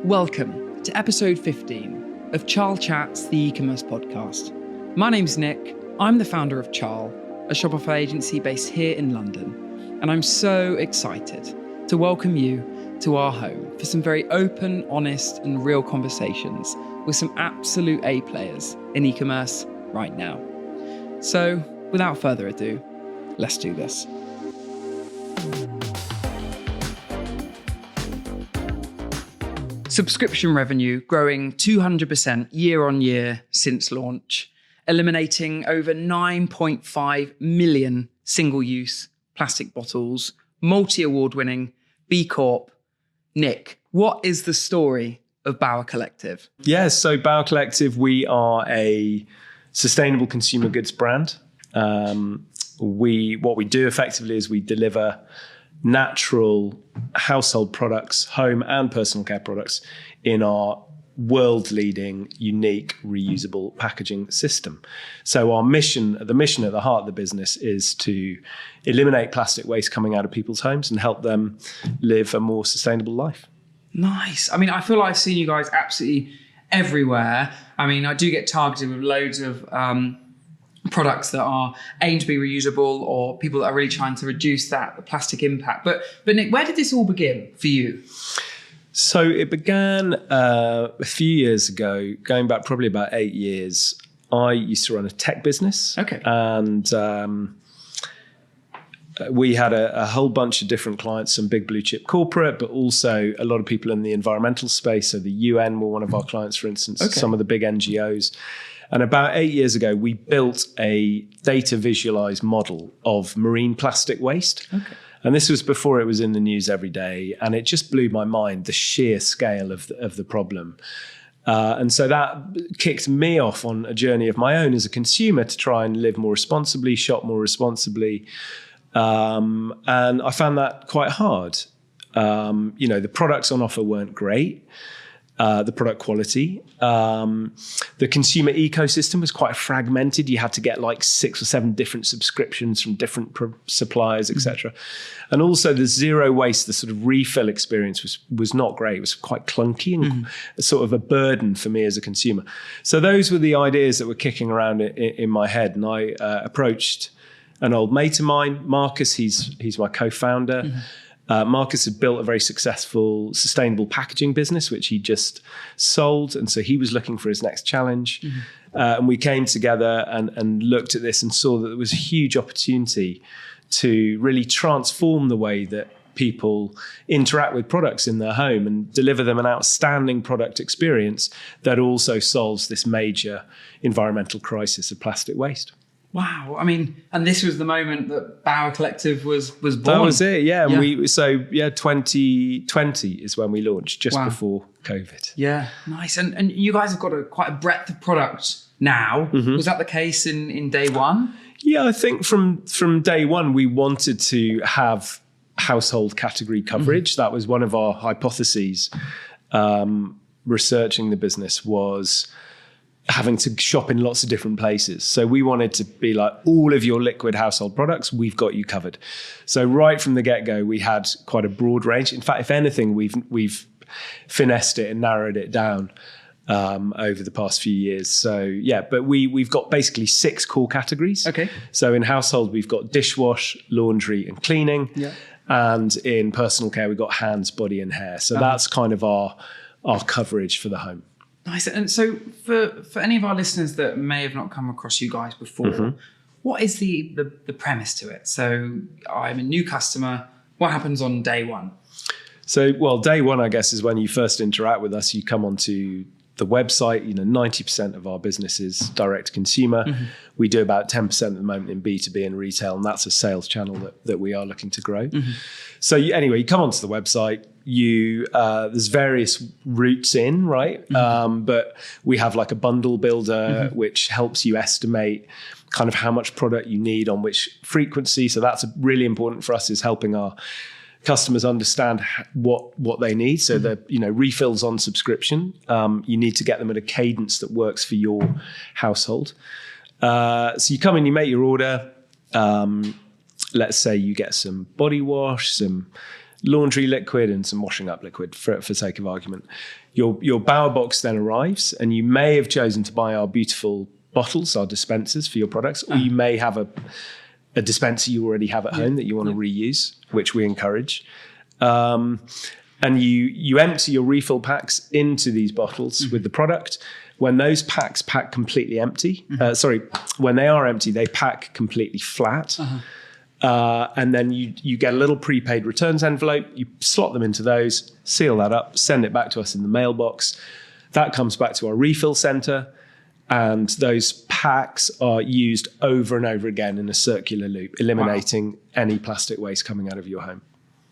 Welcome to episode 15 of CharleChats, the Ecommerce Podcast. My name's Nick. I'm the founder of Charle, a Shopify agency based here in London, and I'm so excited to welcome you to our home for some very open, honest, and real conversations with some absolute A players in e-commerce right now. So, without further ado, let's do this. Subscription revenue growing 200% year on year since launch, eliminating over 9.5 million single-use plastic bottles, multi-award winning, B Corp. Nick, what is the story of Bauer Collective? Yeah, so Bauer Collective, we are a sustainable consumer goods brand. What we do effectively is we deliver natural household products, home and personal care products in our world-leading, unique, reusable packaging system. So our mission, the mission at the heart of the business is to eliminate plastic waste coming out of people's homes and help them live a more sustainable life. Nice. I mean, I feel like I've seen you guys absolutely everywhere. I mean, I do get targeted with loads of products that are aimed to be reusable or people that are really trying to reduce the plastic impact. But Nick, where did this all begin for you? So it began a few years ago, going back probably about 8 years. I used to run a tech business. Okay. And we had a whole bunch of different clients, some big blue chip corporate, but also a lot of people in the environmental space. So the UN were one of our clients, for instance, some of the big NGOs. And about 8 years ago, we built a data visualized model of marine plastic waste. Okay. And this was before it was in the news every day. And it just blew my mind, the sheer scale of the problem. And so that kicked me off on a journey of my own as a consumer to try and live more responsibly, shop more responsibly. And I found that quite hard. The products on offer weren't great. The product quality. The consumer ecosystem was quite fragmented. You had to get like 6 or 7 different subscriptions from different suppliers, etc. And also the zero waste, the sort of refill experience was not great. It was quite clunky and sort of a burden for me as a consumer. So those were the ideas that were kicking around in my head. And I approached an old mate of mine, Marcus. He's my co-founder. Marcus had built a very successful sustainable packaging business, which he just sold. And so he was looking for his next challenge. And we came together and looked at this and saw that there was a huge opportunity to really transform the way that people interact with products in their home and deliver them an outstanding product experience that also solves this major environmental crisis of plastic waste. Wow. I mean, and this was the moment that Bauer Collective was born. That was it, yeah. And 2020 is when we launched, just before COVID. Yeah, nice. And you guys have got quite a breadth of product now. Was that the case in day one? Yeah, I think from day one, we wanted to have household category coverage. That was one of our hypotheses. Researching the business was having to shop in lots of different places. So we wanted to be like, all of your liquid household products, we've got you covered. So right from the get-go, we had quite a broad range. In fact, if anything, we've finessed it and narrowed it down over the past few years. So yeah, but we've got basically 6 core categories. Okay. So in household, we've got dishwash, laundry and cleaning. Yeah. And in personal care, we've got hands, body and hair. So that's kind of our coverage for the home. Nice. And so for any of our listeners that may have not come across you guys before, what is the premise to it? So I'm a new customer. What happens on day one? So, day one, I guess, is when you first interact with us. You come onto the website. 90% of our business is direct to consumer. We do about 10% at the moment in B2B and retail, and that's a sales channel that we are looking to grow. So you come onto the website. There's various routes in, right? But we have like a bundle builder, which helps you estimate kind of how much product you need on which frequency. So that's really important for us, is helping our customers understand what they need. So the refills on subscription, you need to get them at a cadence that works for your household. So you come in, you make your order. Let's say you get some body wash, some laundry liquid and some washing up liquid for sake of argument. Your Bower box then arrives, and you may have chosen to buy our beautiful bottles, our dispensers for your products, or you may have a dispenser you already have at home that you want to reuse, which we encourage. And you empty your refill packs into these bottles with the product. When those packs pack completely empty, when they are empty, they pack completely flat. And then you get a little prepaid returns envelope. You slot them into those, seal that up, send it back to us in the mailbox. That comes back to our refill center. And those packs are used over and over again in a circular loop, eliminating any plastic waste coming out of your home.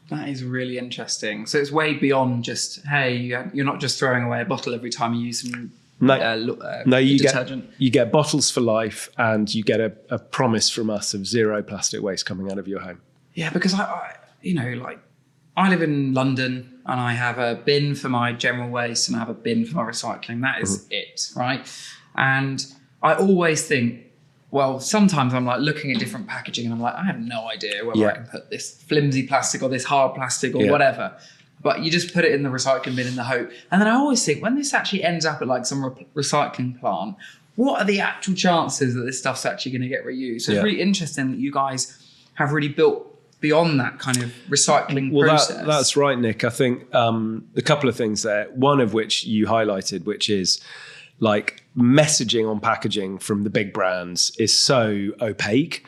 That is really interesting. So it's way beyond just, hey, you're not just throwing away a bottle every time you use some detergent. You get bottles for life, and you get a promise from us of zero plastic waste coming out of your home. Yeah, because I live in London, and I have a bin for my general waste and I have a bin for my recycling. That is it, right? And I always think, well, sometimes I'm like looking at different packaging and I'm like, I have no idea whether I can put this flimsy plastic or this hard plastic or whatever. But you just put it in the recycling bin in the hope. And then I always think, when this actually ends up at like some recycling plant, what are the actual chances that this stuff's actually going to get reused? So it's really interesting that you guys have really built beyond that kind of recycling process. That's right, Nick. I think a couple of things there, one of which you highlighted, which is like messaging on packaging from the big brands is so opaque,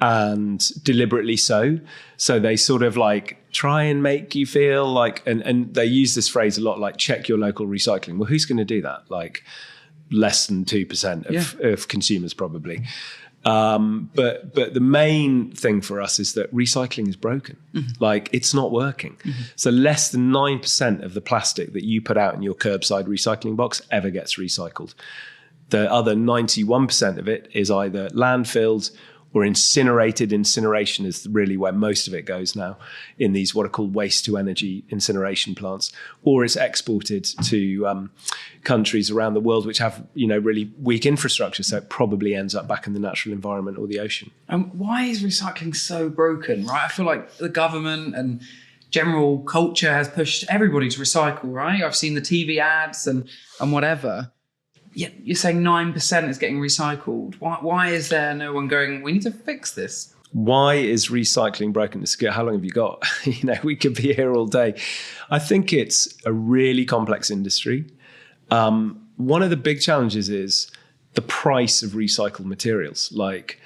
and deliberately so. So they sort of like try and make you feel like, and they use this phrase a lot, like check your local recycling. Well, who's going to do that? Like less than 2% of consumers probably. But the main thing for us is that recycling is broken. Like it's not working. So less than 9% of the plastic that you put out in your curbside recycling box ever gets recycled. The other 91% of it is either landfilled or incinerated. Incineration is really where most of it goes now in these what are called waste to energy incineration plants, or it's exported to countries around the world which have really weak infrastructure, so it probably ends up back in the natural environment or the ocean. And why is recycling so broken, right? I feel like the government and general culture has pushed everybody to recycle, right? I've seen the TV ads and whatever. Yeah, you're saying 9% is getting recycled. Why is there no one going, we need to fix this? Why is recycling broken? How long have you got? We could be here all day. I think it's a really complex industry. One of the big challenges is the price of recycled materials. Like,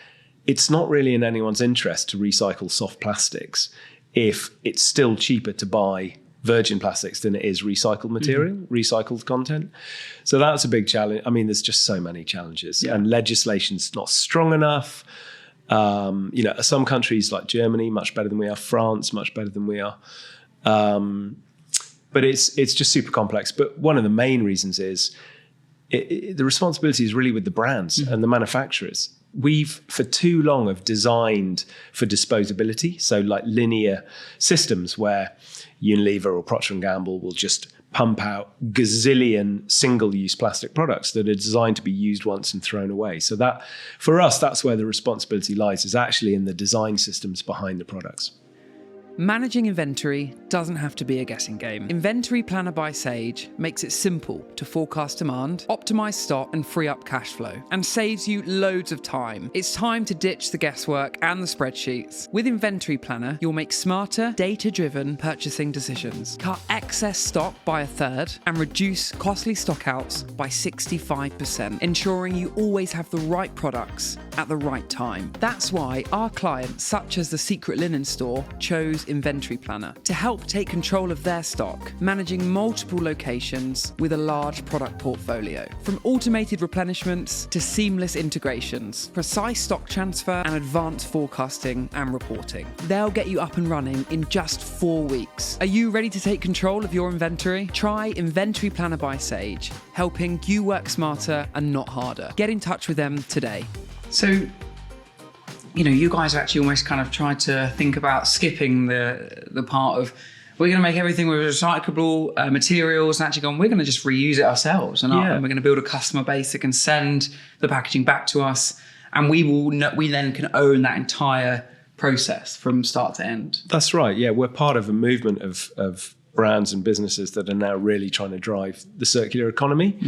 it's not really in anyone's interest to recycle soft plastics if it's still cheaper to buy virgin plastics than it is recycled material, recycled content. So that's a big challenge. I mean, there's just so many challenges, and legislation's not strong enough. Some countries like Germany, much better than we are. France, much better than we are. But it's just super complex. But one of the main reasons is the responsibility is really with the brands and the manufacturers. We've for too long have designed for disposability. So like linear systems where Unilever or Procter & Gamble will just pump out gazillion single-use plastic products that are designed to be used once and thrown away. So that, for us, that's where the responsibility lies, is actually in the design systems behind the products. Managing inventory doesn't have to be a guessing game. Inventory Planner by Sage makes it simple to forecast demand, optimize stock, and free up cash flow, and saves you loads of time. It's time to ditch the guesswork and the spreadsheets. With Inventory Planner, you'll make smarter, data-driven purchasing decisions, cut excess stock by 1/3, and reduce costly stockouts by 65%, ensuring you always have the right products at the right time. That's why our clients, such as the Secret Linen Store, chose Inventory Planner to help take control of their stock, managing multiple locations with a large product portfolio. From automated replenishments to seamless integrations, precise stock transfer and advanced forecasting and reporting. They'll get you up and running in just 4 weeks. Are you ready to take control of your inventory? Try Inventory Planner by Sage, helping you work smarter and not harder. Get in touch with them today. So, you guys actually almost kind of tried to think about skipping the part of, we're going to make everything with recyclable materials, and actually we're going to just reuse it ourselves. And we're going to build a customer base that can send the packaging back to us. And we then can own that entire process from start to end. That's right. Yeah, we're part of a movement of brands and businesses that are now really trying to drive the circular economy,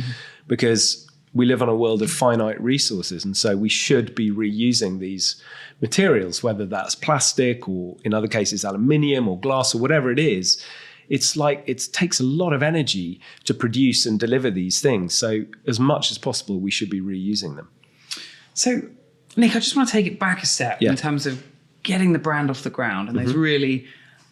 because we live on a world of finite resources, and so we should be reusing these materials, whether that's plastic or in other cases aluminium or glass or whatever it is. It's like it takes a lot of energy to produce and deliver these things. So as much as possible, we should be reusing them. So, Nick, I just want to take it back a step in terms of getting the brand off the ground and those really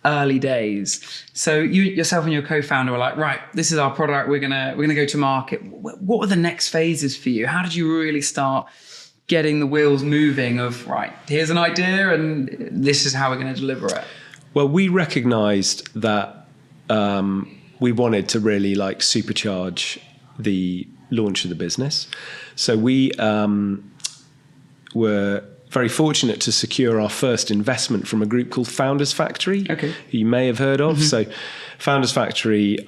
early days. So you yourself and your co-founder were like, right, this is our product. We're gonna go to market. What were the next phases for you? How did you really start getting the wheels moving of, right, here's an idea and this is how we're going to deliver it? Well, we recognized that we wanted to really like supercharge the launch of the business. So we were very fortunate to secure our first investment from a group called Founders Factory, who you may have heard of. So Founders Factory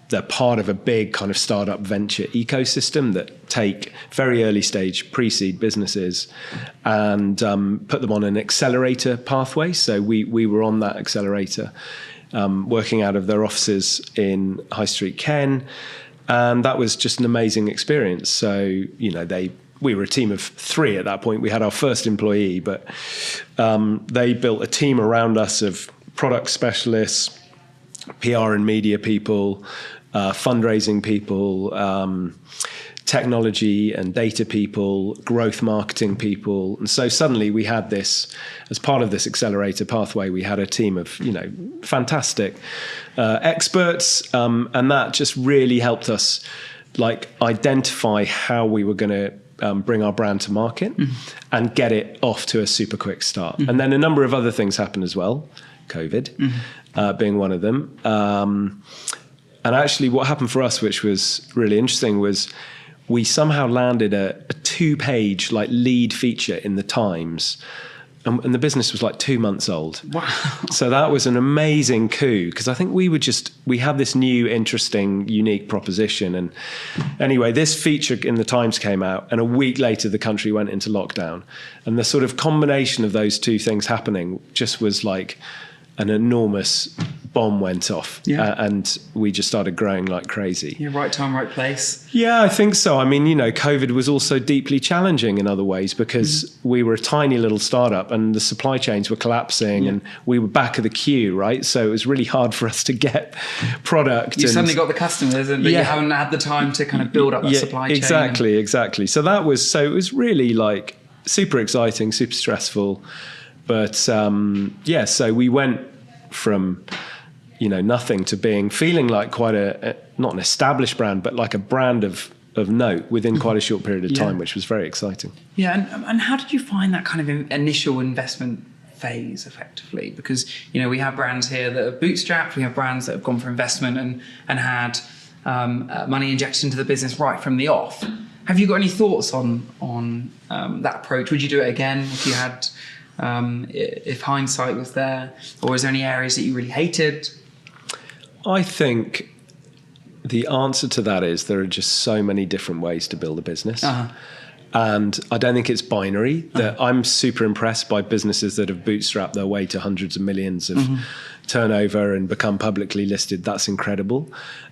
they're part of a big kind of startup venture ecosystem that take very early stage pre-seed businesses and put them on an accelerator pathway. So we were on that accelerator, working out of their offices in High Street, Ken. And that was just an amazing experience. So, we were a team of 3 at that point. We had our first employee, but they built a team around us of product specialists, PR and media people, fundraising people, technology and data people, growth marketing people. And so suddenly we had this, as part of this accelerator pathway, we had a team of, fantastic experts. And that just really helped us identify how we were going to bring our brand to market and get it off to a super quick start. And then a number of other things happened as well, COVID being one of them. And actually what happened for us, which was really interesting, was we somehow landed a 2-page lead feature in the Times. And the business was 2 months old. Wow. So that was an amazing coup, because I think we had this new, interesting, unique proposition. And anyway, this feature in the Times came out, and a week later the country went into lockdown. And the sort of combination of those two things happening just was like an enormous bomb went off, and we just started growing like crazy. Yeah, right time, right place. Yeah, I think so. I mean, COVID was also deeply challenging in other ways, because we were a tiny little startup and the supply chains were collapsing and we were back of the queue, right? So it was really hard for us to get product. You suddenly got the customers, but you haven't had the time to kind of build up that supply chain. Exactly. So it was really super exciting, super stressful. But so we went from nothing to feeling like quite not an established brand, but like a brand of note within quite a short period of time, which was very exciting. Yeah, and how did you find that kind of initial investment phase effectively? Because we have brands here that are bootstrapped, we have brands that have gone for investment and had money injected into the business right from the off. Have you got any thoughts on that approach? Would you do it again if you had? If hindsight was there, or is there any areas that you really hated? I think the answer to that is there are just so many different ways to build a business. And I don't think it's binary. That I'm super impressed by businesses that have bootstrapped their way to hundreds of millions of turnover and become publicly listed. That's incredible.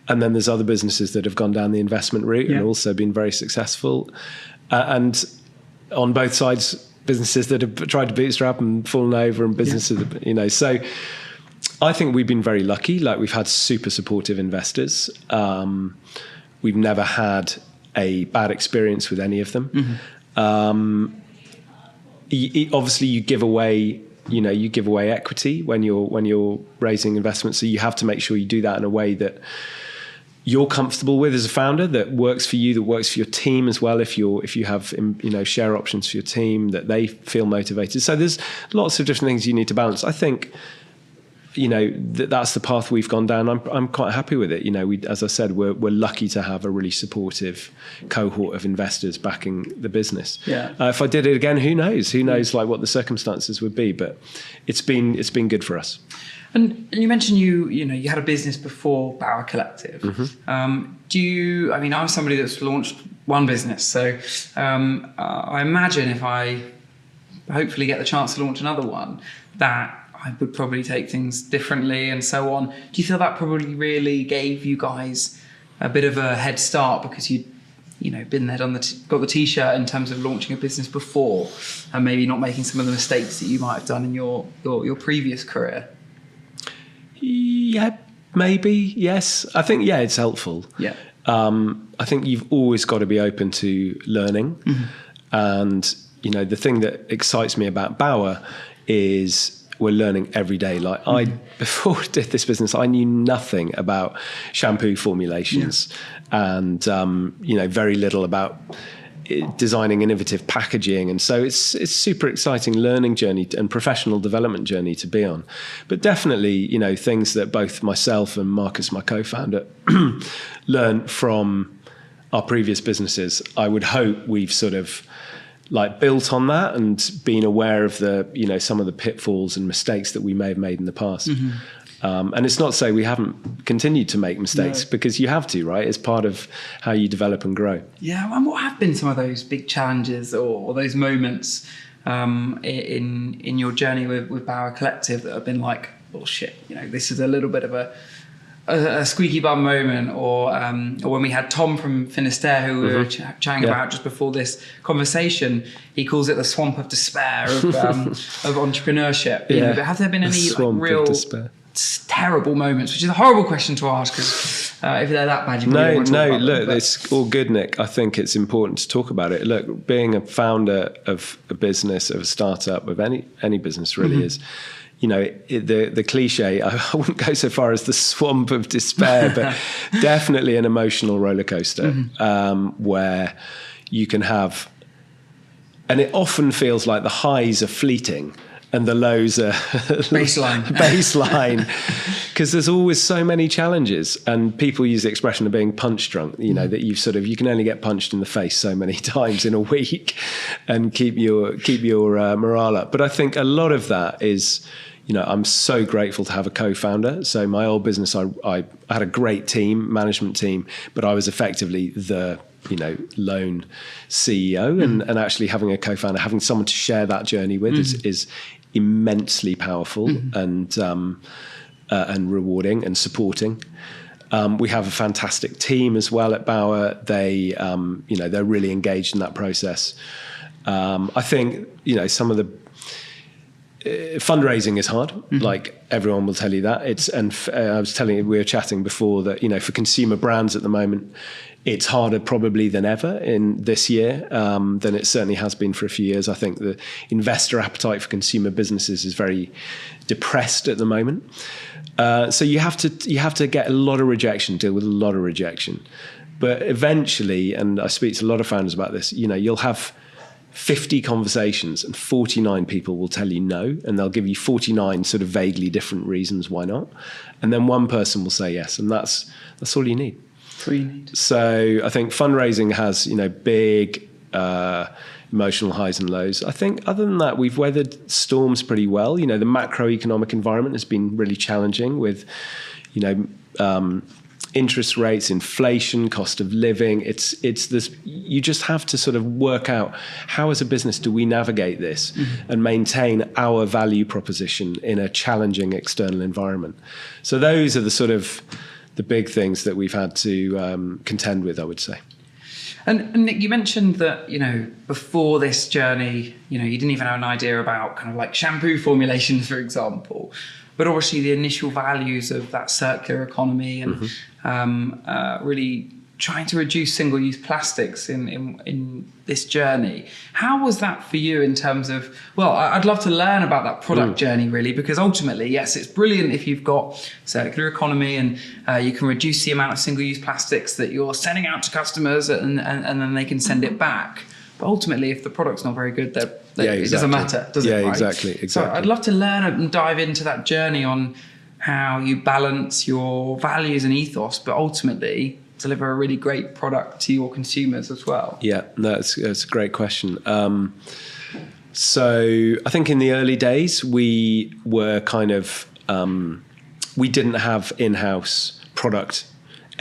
And then there's other businesses that have gone down the investment route and also been very successful. And on both sides, businesses that have tried to bootstrap and fallen over, and businesses that, so I think we've been very lucky. We've had super supportive investors. We've never had a bad experience with any of them. Obviously you give away equity when you're raising investments. So you have to make sure you do that in a way that you're comfortable with as a founder, that works for you, that works for your team as well. If you have share options for your team, that they feel motivated. So there's lots of different things you need to balance. I think that's the path we've gone down. I'm quite happy with it. As I said, we're lucky to have a really supportive cohort of investors backing the business. If I did it again, who knows what the circumstances would be, but it's been good for us. And you mentioned you had a business before Bauer Collective. I'm somebody that's launched one business, so I imagine if I hopefully get the chance to launch another one, that I would probably take things differently and so on. Do you feel that probably really gave you guys a bit of a head start because you'd been there, got the t-shirt in terms of launching a business before, and maybe not making some of the mistakes that you might have done in your previous career? Yeah, maybe. Yes, I think it's helpful. Yeah. I think you've always got to be open to learning, and the thing that excites me about Bauer is we're learning every day. Like before I did this business, I knew nothing about shampoo formulations, and very little about designing innovative packaging. And so it's super exciting learning journey and professional development journey to be on. But definitely, things that both myself and Marcus, my co-founder, learned from our previous businesses, I would hope we've sort of built on that and been aware of the, some of the pitfalls and mistakes that we may have made in the past. And it's not to say we haven't continued to make mistakes, because you have to, right? It's part of how you develop and grow. Yeah, and what have been some of those big challenges or those moments in your journey with Bauer Collective that have been like, oh shit, this is a little bit of a squeaky bum moment, or when we had Tom from Finisterre, who we were chatting about just before this conversation, he calls it the swamp of despair of entrepreneurship. But have there been any real terrible moments, which is a horrible question to ask, because if they're that bad, you probably want to talk about look, them, it's all good, Nick. I think it's important to talk about it. Look, being a founder of a business, of a startup, of any business really is, the cliche, I wouldn't go so far as the swamp of despair, but definitely an emotional roller coaster, where you can have, and it often feels like the highs are fleeting and the lows are baseline, because there's always so many challenges, and people use the expression of being punch drunk, that you can only get punched in the face so many times in a week and keep your morale up. But I think a lot of that is, I'm so grateful to have a co-founder. So my old business, I had a great management team, but I was effectively the lone CEO, and actually having a co-founder, having someone to share that journey with is immensely powerful and rewarding and supporting. We have a fantastic team as well at Bauer. They they're really engaged in that process. I think some of the fundraising is hard, like everyone will tell you that. I was telling you, we were chatting before that, for consumer brands at the moment, it's harder probably than ever in this year than it certainly has been for a few years. I think the investor appetite for consumer businesses is very depressed at the moment. So you have to get a lot of rejection, deal with a lot of rejection. But eventually, and I speak to a lot of founders about this, you'll have 50 conversations and 49 people will tell you no, and they'll give you 49 sort of vaguely different reasons why not. And then one person will say yes, and that's all you need. So I think fundraising has, big emotional highs and lows. I think other than that, we've weathered storms pretty well. The macroeconomic environment has been really challenging with, interest rates, inflation, cost of living. It's this, you just have to sort of work out how as a business do we navigate this and maintain our value proposition in a challenging external environment. So those are the sort of the big things that we've had to contend with, I would say. And Nick, you mentioned that, before this journey, you didn't even have an idea about kind of like shampoo formulations, for example. But obviously the initial values of that circular economy and really trying to reduce single-use plastics in this journey. How was that for you in terms of, well, I'd love to learn about that product journey really, because ultimately, yes, it's brilliant if you've got circular economy and you can reduce the amount of single-use plastics that you're sending out to customers and then they can send it back. But ultimately, if the product's not very good, it doesn't matter, does it? Yeah, right? Exactly. So I'd love to learn and dive into that journey on how you balance your values and ethos, but ultimately deliver a really great product to your consumers as well. Yeah, that's a great question. So I think in the early days, we were kind of, we didn't have in-house product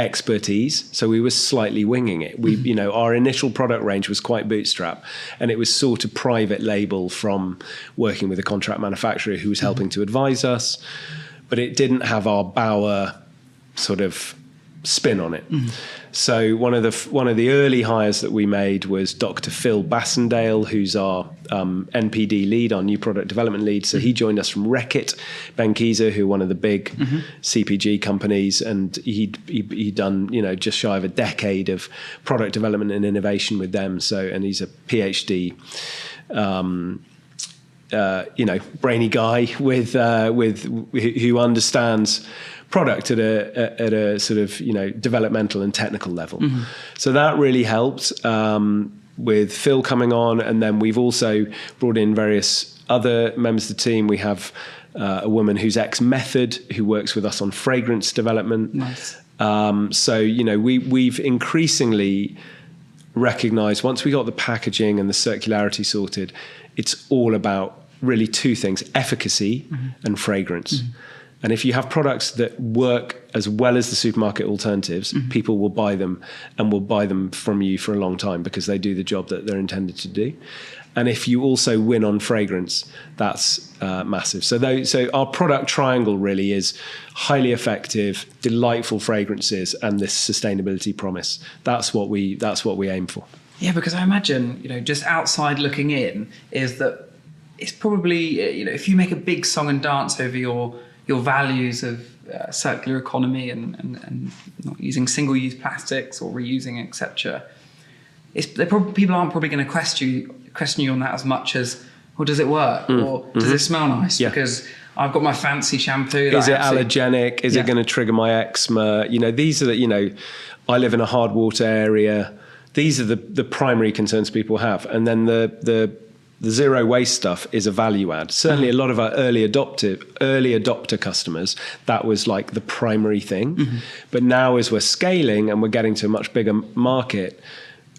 expertise. So we were slightly winging it. We, our initial product range was quite bootstrap, and it was sort of private label from working with a contract manufacturer who was helping to advise us, but it didn't have our Bauer sort of spin on it. So one of the early hires that we made was Dr. Phil Bassendale, who's our NPD lead, our new product development lead. So he joined us from Reckitt Benckiser, who are one of the big CPG companies, and he'd done just shy of a decade of product development and innovation with them. So, and he's a PhD. Brainy guy with who understands product at a sort of developmental and technical level. So that really helped with Phil coming on, and then we've also brought in various other members of the team. We have a woman who's ex-Method who works with us on fragrance development. Nice. So we've increasingly recognized, once we got the packaging and the circularity sorted, it's all about really two things: efficacy and fragrance. And if you have products that work as well as the supermarket alternatives, people will buy them, and will buy them from you for a long time because they do the job that they're intended to do. And if you also win on fragrance, that's massive. So our product triangle really is highly effective, delightful fragrances, and this sustainability promise. That's what we aim for. Yeah, because I imagine, just outside looking in, is that it's probably, if you make a big song and dance over your values of circular economy and not using single-use plastics or reusing, etc., people aren't probably going to question you on that as much as, well, does it work? Or does it smell nice? Because I've got my fancy shampoo. Is it allergenic? Is it going to trigger my eczema? These are I live in a hard water area. These are the primary concerns people have. And then the zero waste stuff is a value add. Certainly a lot of our early adopter customers, that was like the primary thing. But now as we're scaling and we're getting to a much bigger market,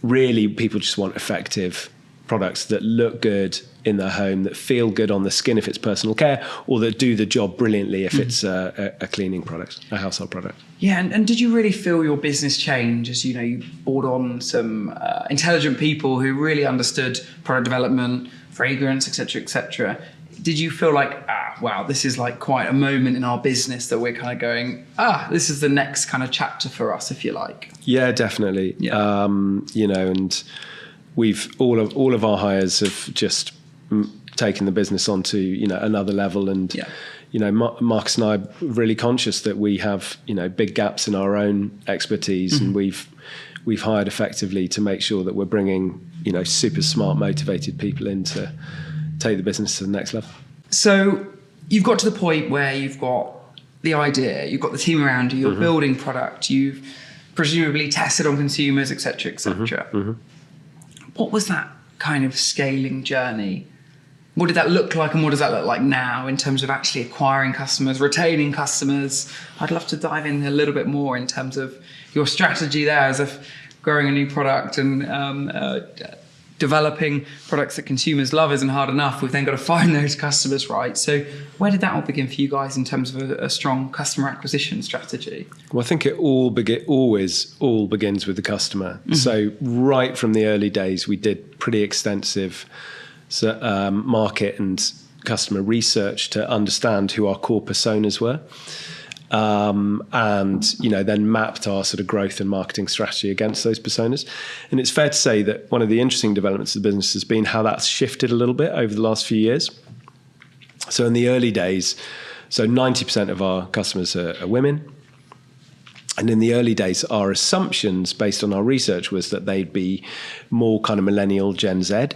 really people just want effective products that look good in their home, that feel good on the skin if it's personal care, or that do the job brilliantly if it's a cleaning product, a household product. Yeah, and did you really feel your business change as you brought on some intelligent people who really understood product development, fragrance, etc.? Did you feel like, wow, this is like quite a moment in our business that we're kind of going, this is the next kind of chapter for us, if you like? Yeah, definitely. Yeah. And we've all of our hires have just taken the business onto another level, and Marcus and I are really conscious that we have big gaps in our own expertise, and we've hired effectively to make sure that we're bringing super smart, motivated people in to take the business to the next level. So you've got to the point where you've got the idea, you've got the team around you, you're building product, you've presumably tested on consumers, etc. What was that kind of scaling journey? What did that look like, and what does that look like now in terms of actually acquiring customers, retaining customers? I'd love to dive in a little bit more in terms of your strategy there as if growing a new product and developing products that consumers love isn't hard enough. We've then got to find those customers, right? So where did that all begin for you guys in terms of a strong customer acquisition strategy? Well, I think it always begins with the customer. So right from the early days, we did pretty extensive market and customer research to understand who our core personas were. And then mapped our sort of growth and marketing strategy against those personas. And it's fair to say that one of the interesting developments of the business has been how that's shifted a little bit over the last few years. So in the early days, 90% of our customers are women. And in the early days, our assumptions based on our research was that they'd be more kind of millennial, Gen Z.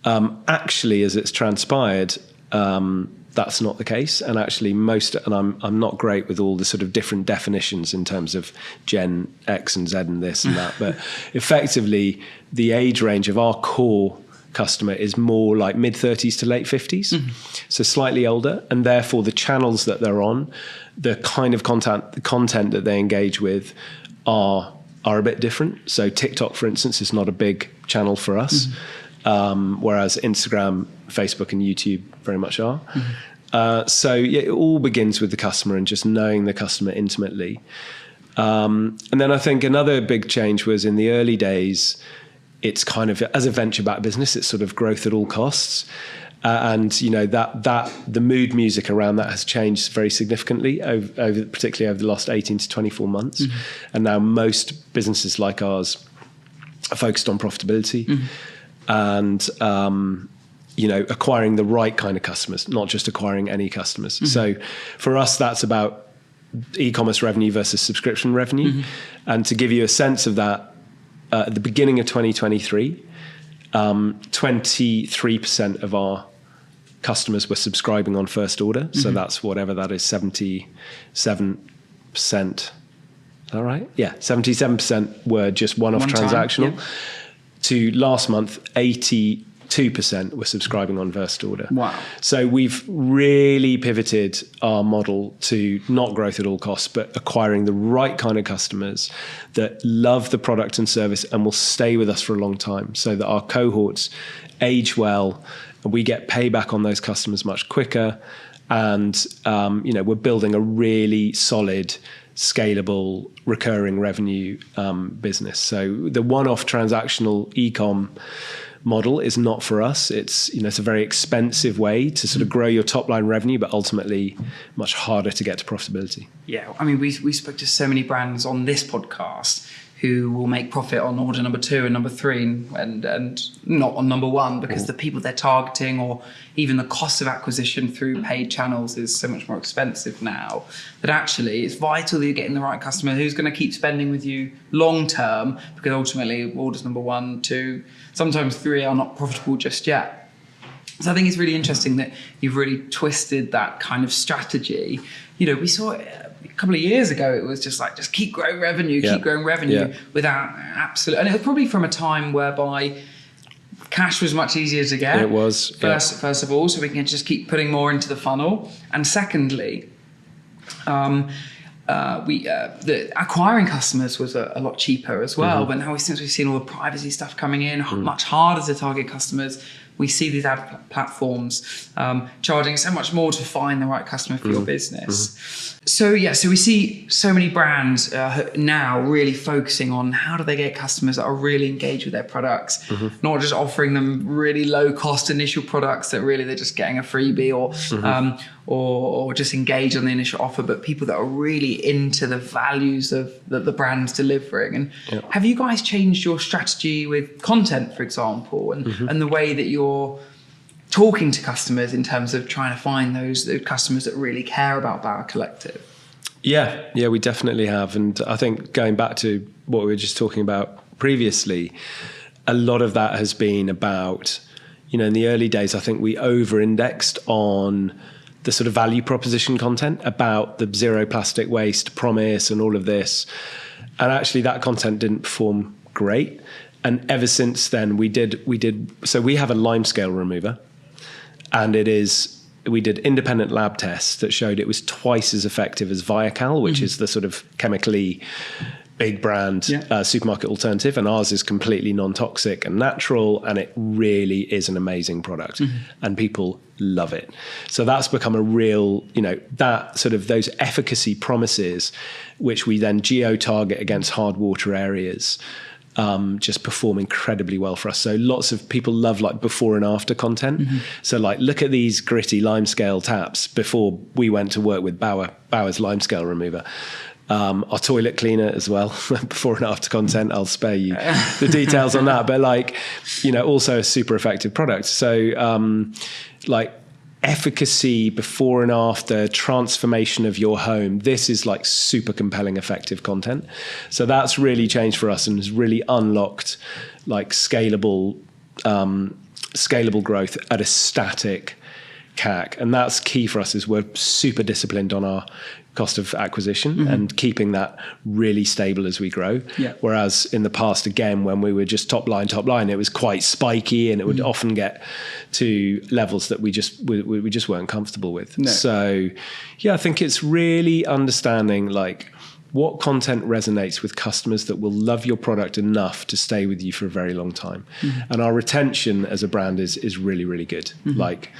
Actually, as it's transpired, that's not the case. And actually I'm not great with all the sort of different definitions in terms of Gen X and Z and this and that, but effectively the age range of our core customer is more like mid-30s to late 50s, so slightly older, and therefore the channels that they're on, the kind of content that they engage with are a bit different. So TikTok, for instance, is not a big channel for us. Whereas Instagram, Facebook and YouTube very much are. So it all begins with the customer and just knowing the customer intimately. And then I think another big change was in the early days, it's kind of, as a venture-backed business, it's sort of growth at all costs. And you know that the mood music around that has changed very significantly particularly over the last 18 to 24 months. And now most businesses like ours are focused on profitability and you know, acquiring the right kind of customers, not just acquiring any customers. So for us, that's about e-commerce revenue versus subscription revenue. And to give you a sense of that, at the beginning of 2023, 23% of our customers were subscribing on first order. So that's whatever that is, 77%. Is that right? Yeah, 77% were just one-off transactional. To last month, 82% were subscribing on first order. Wow. So we've really pivoted our model to not growth at all costs, but acquiring the right kind of customers that love the product and service and will stay with us for a long time, so that our cohorts age well and we get payback on those customers much quicker. And, you know, we're building a really solid, scalable, recurring revenue business. So the one-off transactional e-com model is not for us. It's, you know, it's a very expensive way to sort of grow your top line revenue, but ultimately much harder to get to profitability. Yeah, I mean, we spoke to so many brands on this podcast who will make profit on order number 2 and number 3 and not on number 1, because the people they're targeting, or even the cost of acquisition through paid channels, is so much more expensive now that actually it's vital that you're getting the right customer who's going to keep spending with you long term, because ultimately orders number 1, 2, sometimes 3 are not profitable just yet. So I think it's really interesting that you've really twisted that kind of strategy. You know, we saw it a couple of years ago, it was just like, just keep growing revenue, without absolute, and it was probably from a time whereby cash was much easier to get. It was. First of all, so we can just keep putting more into the funnel. And secondly, the acquiring customers was a lot cheaper as well. But now, since we've seen all the privacy stuff coming in, much harder to target customers, we see these ad platforms charging so much more to find the right customer for your business. So we see so many brands now really focusing on how do they get customers that are really engaged with their products, not just offering them really low cost initial products that really they're just getting a freebie or just engage on the initial offer, but people that are really into the values of that the brand's delivering. And have you guys changed your strategy with content, for example, and the way that you're talking to customers in terms of trying to find those customers that really care about Bauer Collective? Yeah, we definitely have. And I think going back to what we were just talking about previously, a lot of that has been about, you know, in the early days, I think we over-indexed on the sort of value proposition content about the zero plastic waste promise and all of this. And actually that content didn't perform great. And ever since then, we have a lime scale remover, and we did independent lab tests that showed it was twice as effective as Viacal, which is the sort of chemically big brand supermarket alternative. And ours is completely non-toxic and natural, and it really is an amazing product, and people love it. So that's become a real, you know, that sort of those efficacy promises, which we then geo-target against hard water areas, just perform incredibly well for us. So lots of people love like before and after content. So like, look at these gritty limescale taps before we went to work with Bauer's limescale remover. Our toilet cleaner as well, before and after content. I'll spare you the details on that, but like, you know, also a super effective product. So like efficacy before and after, transformation of your home. This is like super compelling, effective content. So that's really changed for us and has really unlocked like scalable growth at a static CAC. And that's key for us, is we're super disciplined on our cost of acquisition and keeping that really stable as we grow. Whereas in the past, again, when we were just top line, it was quite spiky, and it would often get to levels that we just weren't comfortable with. So yeah, I think it's really understanding like what content resonates with customers that will love your product enough to stay with you for a very long time. And our retention as a brand is really, really good. Like,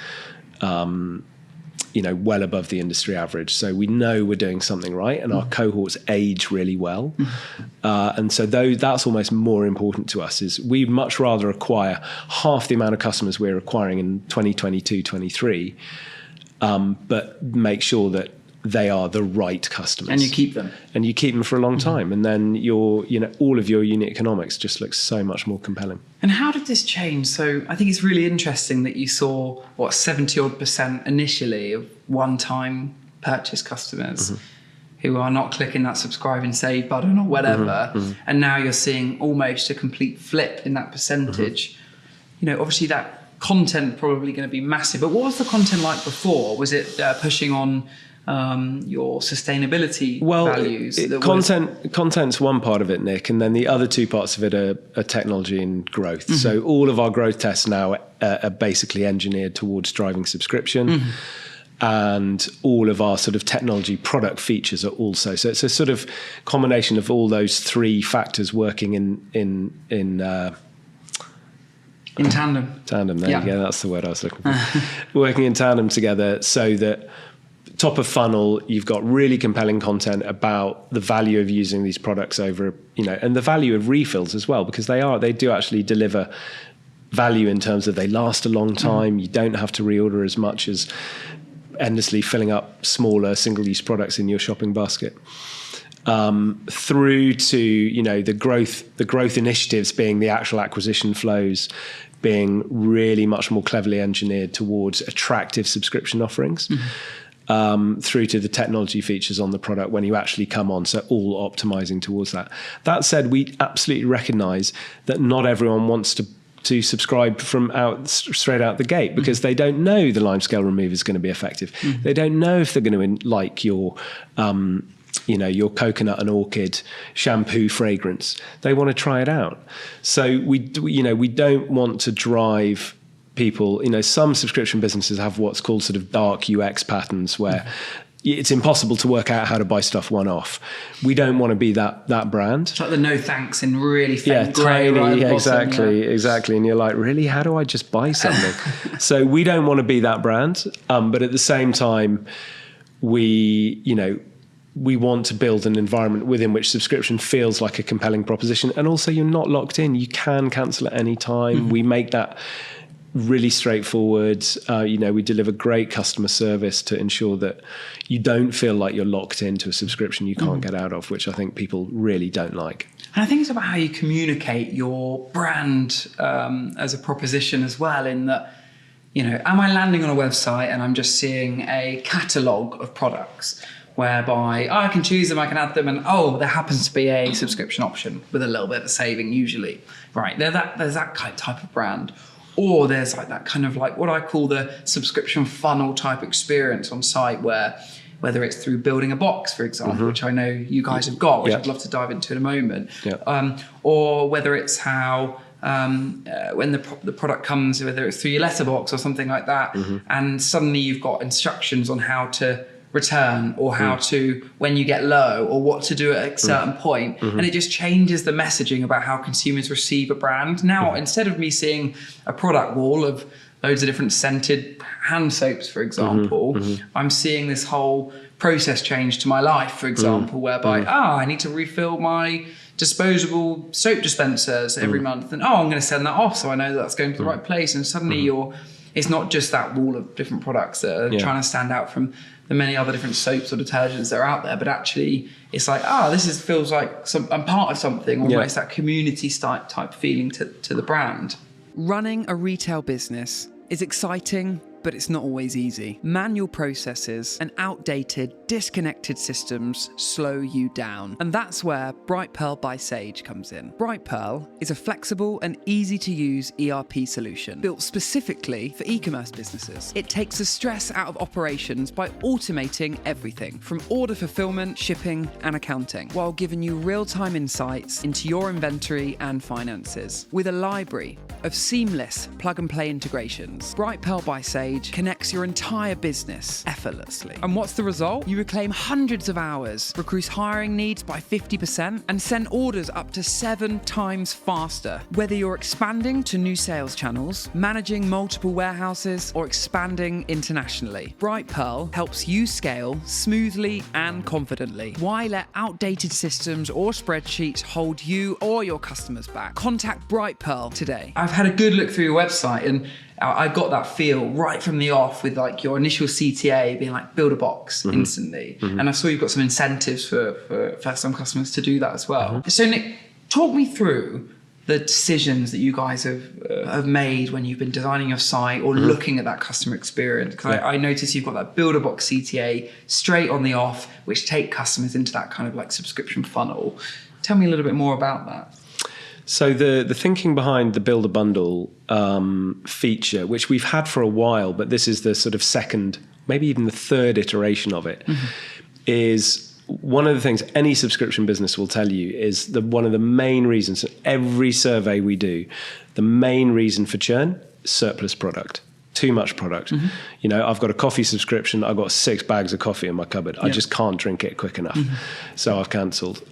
well above the industry average. So we know we're doing something right, and our cohorts age really well. And so that's almost more important to us. Is we'd much rather acquire half the amount of customers we're acquiring in 2022, 23, but make sure that they are the right customers. And you keep them. And you keep them for a long time. And then all of your unit economics just looks so much more compelling. And how did this change? So I think it's really interesting that you saw, 70% initially of one-time purchase customers who are not clicking that subscribe and save button or whatever. And now you're seeing almost a complete flip in that percentage. Obviously that content probably going to be massive. But what was the content like before? Was it pushing on your sustainability values? Content's one part of it, Nick, and then the other two parts of it are technology and growth. So all of our growth tests now are basically engineered towards driving subscription, and all of our sort of technology product features are also. So it's a sort of combination of all those three factors working in tandem. There you go. That's the word I was looking for. Working in tandem together, so that top of funnel, you've got really compelling content about the value of using these products over, and the value of refills as well, because they do actually deliver value in terms of they last a long time. You don't have to reorder as much as endlessly filling up smaller single-use products in your shopping basket. Through to, the growth initiatives being the actual acquisition flows being really much more cleverly engineered towards attractive subscription offerings. Through to the technology features on the product when you actually come on, so all optimizing towards that. That said, we absolutely recognize that not everyone wants to subscribe from straight out the gate, because they don't know the limescale remover is going to be effective. They don't know if they're going to like your coconut and orchid shampoo fragrance. They want to try it out. So we don't want to drive people, some subscription businesses have what's called sort of dark UX patterns where it's impossible to work out how to buy stuff one-off. We don't want to be that brand. It's like the no thanks in really faint grey. Tiny, exactly. And you're like, really? How do I just buy something? So we don't want to be that brand. But at the same time, we want to build an environment within which subscription feels like a compelling proposition. And also you're not locked in. You can cancel at any time. We make that really straightforward. We deliver great customer service to ensure that you don't feel like you're locked into a subscription you can't get out of, which I think people really don't like. And I think it's about how you communicate your brand as a proposition as well, in that, am I landing on a website and I'm just seeing a catalogue of products whereby I can choose them, I can add them, and there happens to be a subscription option with a little bit of saving usually. Right, there's that kind of type of brand. Or there's like that kind of like what I call the subscription funnel type experience on site, where whether it's through building a box, for example, which I know you guys have got, which I'd love to dive into in a moment, or whether it's how when the product comes, whether it's through your letterbox or something like that, and suddenly you've got instructions on how to return or how to, when you get low, or what to do at a certain point. And it just changes the messaging about how consumers receive a brand. Now, instead of me seeing a product wall of loads of different scented hand soaps, for example, I'm seeing this whole process change to my life, for example, whereby, I need to refill my disposable soap dispensers every month, and I'm going to send that off so I know that's going to the right place. And suddenly it's not just that wall of different products that are trying to stand out from the many other different soaps or detergents that are out there, but actually it's like, feels like I'm part of something, almost that community type feeling to the brand. Running a retail business is exciting, but it's not always easy. Manual processes and outdated, disconnected systems slow you down. And that's where Brightpearl by Sage comes in. Brightpearl is a flexible and easy-to-use ERP solution built specifically for e-commerce businesses. It takes the stress out of operations by automating everything from order fulfillment, shipping, and accounting, while giving you real-time insights into your inventory and finances. With a library of seamless plug-and-play integrations. Brightpearl by Sage connects your entire business effortlessly. And what's the result? You reclaim hundreds of hours, reduce hiring needs by 50%, and send orders up to 7 times faster. Whether you're expanding to new sales channels, managing multiple warehouses, or expanding internationally, Brightpearl helps you scale smoothly and confidently. Why let outdated systems or spreadsheets hold you or your customers back? Contact Brightpearl today. I've had a good look through your website, and I got that feel right from the off with like your initial CTA being like build a box instantly. And I saw you've got some incentives for first-time customers to do that as well. So Nick, talk me through the decisions that you guys have made when you've been designing your site or looking at that customer experience. Because I noticed you've got that build a box CTA straight on the off, which take customers into that kind of like subscription funnel. Tell me a little bit more about that. So the thinking behind the Build a Bundle feature, which we've had for a while, but this is the sort of second, maybe even the third iteration of it, is one of the things any subscription business will tell you is that one of the main reasons, every survey we do, the main reason for churn, surplus product. Too much product. You know, I've got a coffee subscription. I've got 6 bags of coffee in my cupboard. I just can't drink it quick enough. So I've cancelled.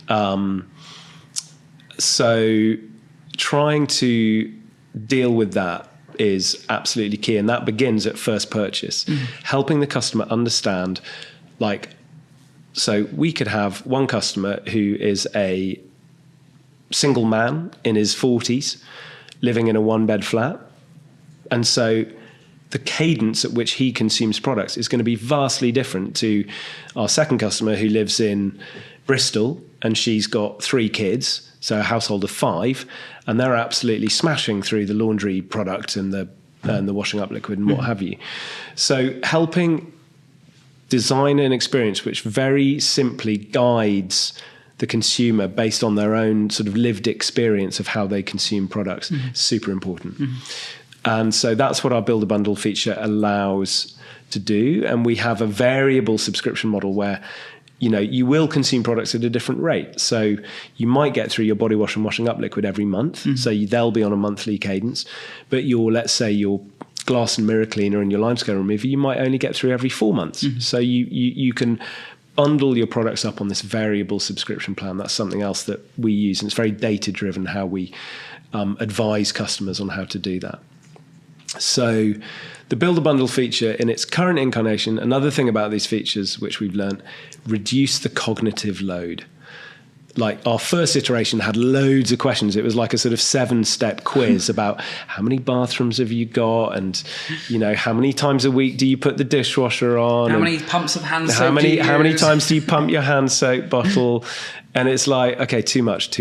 So trying to deal with that is absolutely key. And that begins at first purchase, helping the customer understand, like, so we could have one customer who is a single man in his 40s living in a 1-bed flat. And so the cadence at which he consumes products is going to be vastly different to our second customer who lives in Bristol and she's got 3 kids, so a household of 5, and they're absolutely smashing through the laundry product and the washing up liquid and what have you. So helping design an experience which very simply guides the consumer based on their own sort of lived experience of how they consume products, super important. And so that's what our Build a Bundle feature allows to do. And we have a variable subscription model where, you know, you will consume products at a different rate. So you might get through your body wash and washing up liquid every month. So they'll be on a monthly cadence. But let's say your glass and mirror cleaner and your limescale remover, you might only get through every 4 months. So you can bundle your products up on this variable subscription plan. That's something else that we use. And it's very data driven how we advise customers on how to do that. So the Build a Bundle feature in its current incarnation, another thing about these features which we've learned, reduce the cognitive load. Like our first iteration had loads of questions. It was like a sort of 7-step quiz about how many bathrooms have you got, and you know, how many times a week do you put the dishwasher on? How many pumps of hand soap? How many times do you pump your hand soap bottle? And it's like, okay, too much.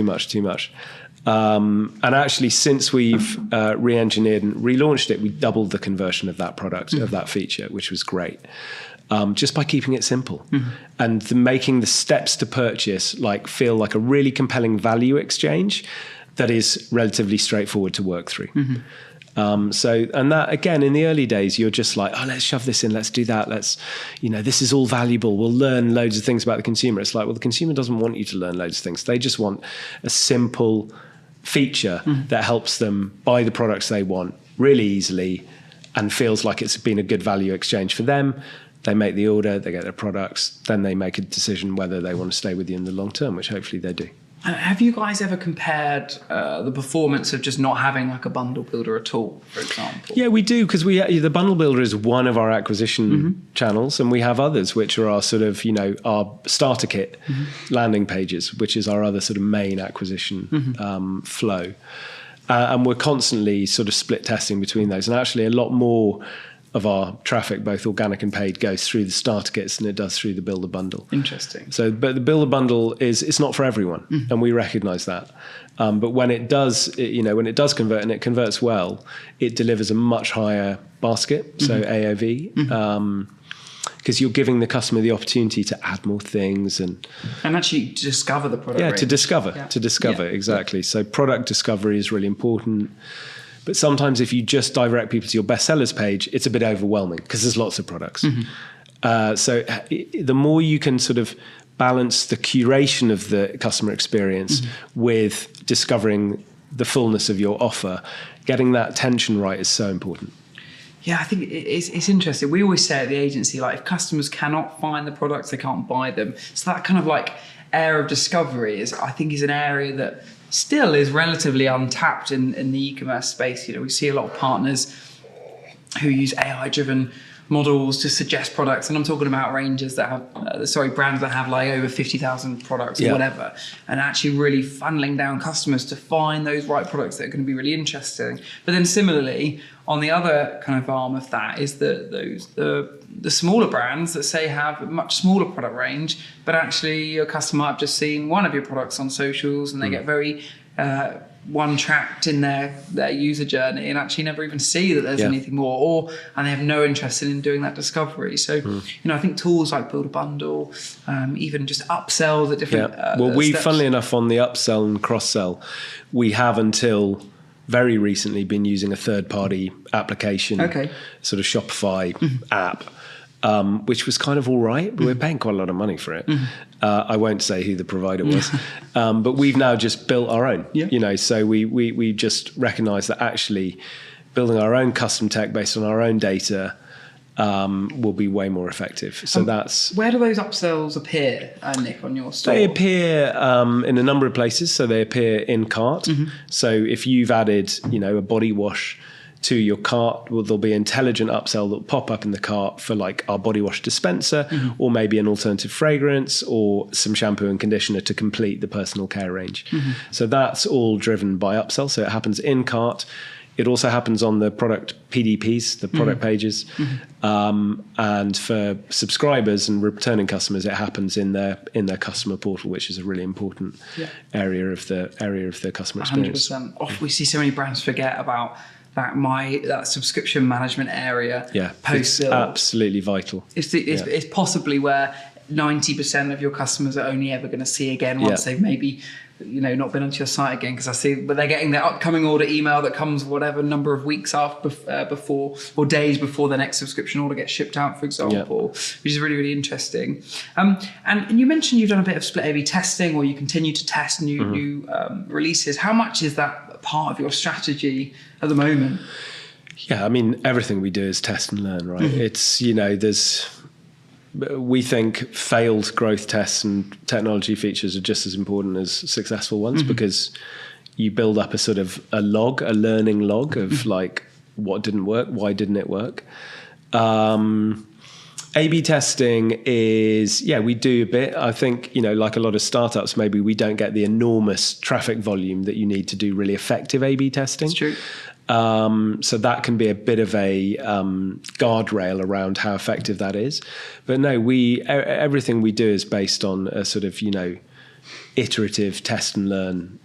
And actually, since we've re-engineered and relaunched it, we doubled the conversion of that product, of that feature, which was great. Just by keeping it simple and making the steps to purchase feel like a really compelling value exchange that is relatively straightforward to work through. And that, again, in the early days, you're just like, oh, let's shove this in, let's do that. This is all valuable. We'll learn loads of things about the consumer. It's like, well, the consumer doesn't want you to learn loads of things. They just want a simple feature that helps them buy the products they want really easily and feels like it's been a good value exchange for them. They make the order, they get their products, then they make a decision whether they want to stay with you in the long term, which hopefully they do. Have you guys ever compared the performance of just not having like a bundle builder at all, for example? Yeah, we do, because the bundle builder is one of our acquisition channels, and we have others which are our sort of, our starter kit landing pages, which is our other sort of main acquisition flow. And we're constantly sort of split testing between those, and actually a lot more of our traffic, both organic and paid, goes through the starter kits than it does through the Build a Bundle. Interesting. So, but the Build a Bundle it's not for everyone, and we recognise that. But when it does, when it does convert, and it converts well, it delivers a much higher basket, so AOV, because you're giving the customer the opportunity to add more things and actually discover the product. Yeah, range. to discover exactly. So product discovery is really important. But sometimes if you just direct people to your bestsellers page, it's a bit overwhelming because there's lots of products. So the more you can sort of balance the curation of the customer experience with discovering the fullness of your offer, getting that tension right is so important. Yeah, I think it's interesting. We always say at the agency, like, if customers cannot find the products, they can't buy them. So that kind of like area of discovery is an area that still is relatively untapped in the e-commerce space. You know, we see a lot of partners who use AI-driven models to suggest products, and I'm talking about ranges that have, brands that have like over 50,000 products or whatever, and actually really funneling down customers to find those right products that are going to be really interesting. But then similarly, on the other kind of arm of that is the smaller brands that say have a much smaller product range, but actually your customer might have just seen one of your products on socials and they get very one-tracked in their user journey and actually never even see that there's anything more, and they have no interest in doing that discovery. So, you know, I think tools like Build a Bundle, even just upsells at different steps. Funnily enough, on the upsell and cross-sell, we have until very recently been using a third-party application, sort of Shopify app, which was kind of all right, but we're paying quite a lot of money for it. I won't say who the provider was, but we've now just built our own. You know, so we just recognise that actually building our own custom tech based on our own data will be way more effective. So that's... Where do those upsells appear, Nick, on your store? They appear in a number of places. So they appear in cart. So if you've added, you know, a body wash to your cart, there'll be intelligent upsell that'll pop up in the cart for like our body wash dispenser, or maybe an alternative fragrance, or some shampoo and conditioner to complete the personal care range. So that's all driven by upsell. So it happens in cart. It also happens on the product PDPs, the product pages, and for subscribers and returning customers, it happens in their customer portal, which is a really important area of the customer experience. 100%. We see so many brands forget about that subscription management area. It's absolutely vital. It's possibly where 90% of your customers are only ever going to see again once they've maybe, you know, not been onto your site again, because I see, but they're getting their upcoming order email that comes whatever number of weeks after before, or days before the next subscription order gets shipped out, for example, which is really, really interesting. And you mentioned you've done a bit of split A/B testing, or you continue to test new releases. How much is that part of your strategy at the moment? Yeah, I mean, everything we do is test and learn, right? It's, you know, we think failed growth tests and technology features are just as important as successful ones, because you build up a learning log of like, what didn't work, why didn't it work? A/B testing is, we do a bit. I think, you know, like a lot of startups, maybe we don't get the enormous traffic volume that you need to do really effective A/B testing. That's true. So that can be a bit of a guardrail around how effective that is. But no, everything we do is based on a sort of, you know, iterative test and learn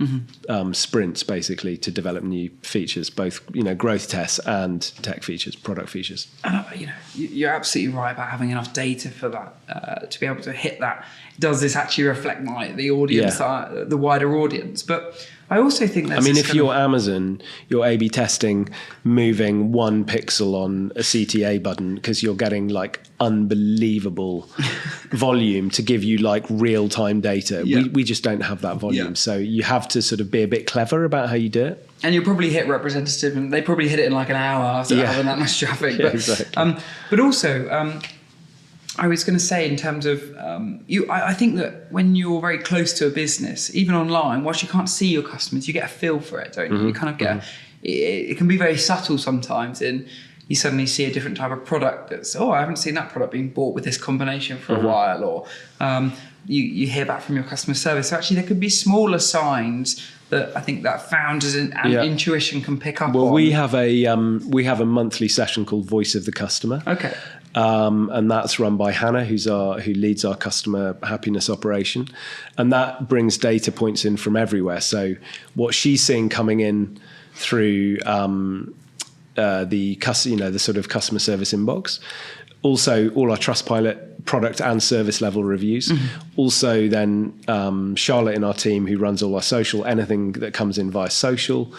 sprints, basically, to develop new features, both, you know, growth tests and tech features, product features. And you know, you're absolutely right about having enough data for that to be able to hit that. Does this actually reflect the audience, the wider audience? But I also think that's... I mean, if you're Amazon, you're A/B testing moving 1 pixel on a CTA button because you're getting like unbelievable volume to give you like real-time data. We just don't have that volume. So you have to sort of be a bit clever about how you do it. And you'll probably hit representative, and they probably hit it in like an hour after having that much traffic. But, exactly. But also... I was going to say, in terms of I think that when you're very close to a business, even online, whilst you can't see your customers, you get a feel for it, don't you? You kind of get it can be very subtle sometimes, and you suddenly see a different type of product that's, I haven't seen that product being bought with this combination for a while, or you hear back from your customer service. So actually, there could be smaller signs that I think that founders and intuition can pick up on. Well, we have a monthly session called Voice of the Customer. Okay. And that's run by Hannah, who leads our customer happiness operation, and that brings data points in from everywhere. So what she's seeing coming in through the sort of customer service inbox, also all our Trustpilot product and service level reviews. Also then Charlotte in our team, who runs all our social, anything that comes in via social,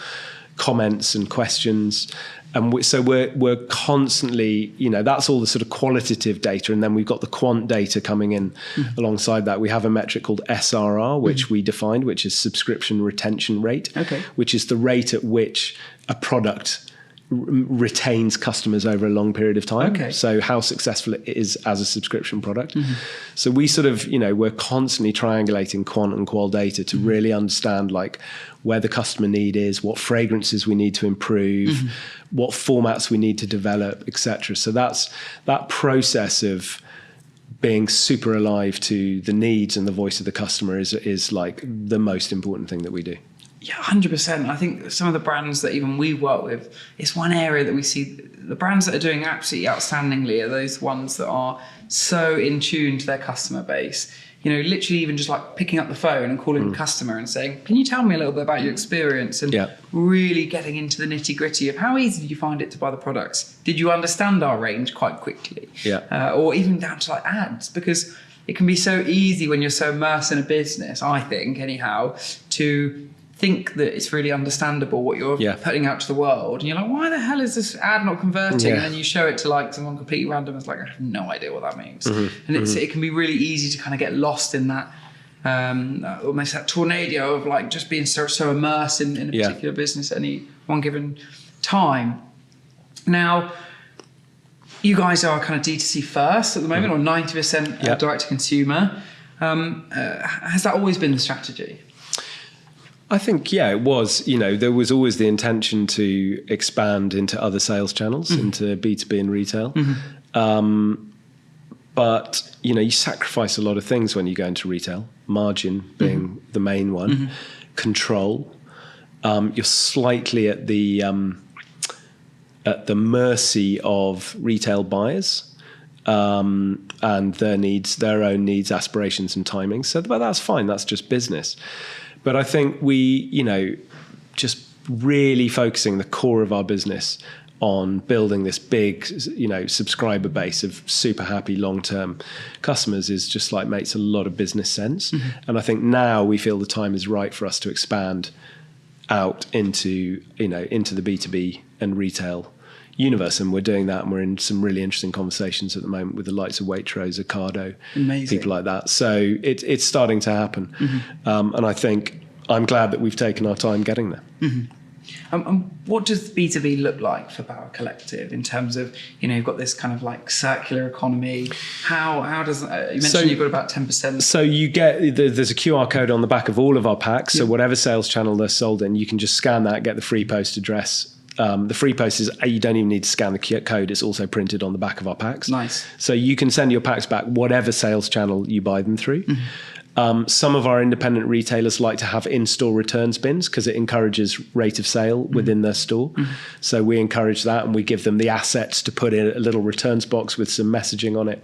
comments and questions. And so we're constantly, that's all the sort of qualitative data. And then we've got the quant data coming in alongside that. We have a metric called SRR, which we defined, which is subscription retention rate, which is the rate at which a product retains customers over a long period of time. So how successful it is as a subscription product. So we sort of, we're constantly triangulating quant and qual data to really understand like where the customer need is, what fragrances we need to improve, what formats we need to develop, etc. So that process of being super alive to the needs and the voice of the customer is like the most important thing that we do. Yeah, 100%. I think some of the brands that even we work with, it's one area that we see the brands that are doing absolutely outstandingly are those ones that are so in tune to their customer base. Literally even just like picking up the phone and calling the customer and saying, can you tell me a little bit about your experience? And really getting into the nitty gritty of how easy did you find it to buy the products? Did you understand our range quite quickly? Or even down to like ads, because it can be so easy when you're so immersed in a business, I think anyhow, to think that it's really understandable what you're putting out to the world, and you're like, why the hell is this ad not converting? And then you show it to like someone completely random, it's like, I have no idea what that means. And it can be really easy to kind of get lost in that almost that tornado of like just being so immersed in a particular business at any one given time. Now you guys are kind of D2C first at the moment, or 90% direct to consumer. Has that always been the strategy? I think, it was, there was always the intention to expand into other sales channels, into B2B and retail. But, you sacrifice a lot of things when you go into retail, margin being the main one, control. You're slightly at the mercy of retail buyers and their needs, their own needs, aspirations and timings. So, but that's fine. That's just business. But I think we, just really focusing the core of our business on building this big, subscriber base of super happy long-term customers is just like makes a lot of business sense. And I think now we feel the time is right for us to expand out into the B2B and retail universe, and we're doing that, and we're in some really interesting conversations at the moment with the likes of Waitrose, Ocado, people like that. So it's starting to happen, and I think I'm glad that we've taken our time getting there. What does B2B look like for Power Collective in terms of, you've got this kind of like circular economy? How does you mentioned you've got about 10%? So you get there's a QR code on the back of all of our packs. So whatever sales channel they're sold in, you can just scan that, get the free post address. The free post is, you don't even need to scan the code. It's also printed on the back of our packs. Nice. So you can send your packs back whatever sales channel you buy them through. Some of our independent retailers like to have in-store returns bins because it encourages rate of sale within their store. So we encourage that, and we give them the assets to put in a little returns box with some messaging on it.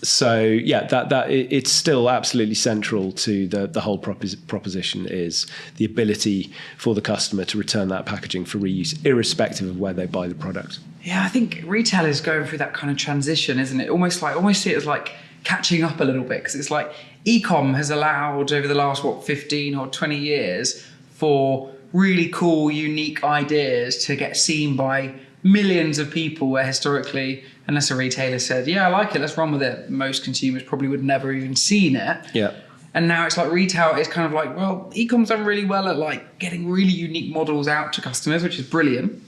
So that it's still absolutely central to the whole proposition is the ability for the customer to return that packaging for reuse, irrespective of where they buy the product. Yeah, I think retail is going through that kind of transition, isn't it? Almost see it as like catching up a little bit, because it's like e-com has allowed over the last 15 or 20 years for really cool, unique ideas to get seen by millions of people, where historically, unless a retailer said, I like it, let's run with it, most consumers probably would never even seen it. And now it's like retail is kind of like, well, e-com's done really well at like getting really unique models out to customers, which is brilliant.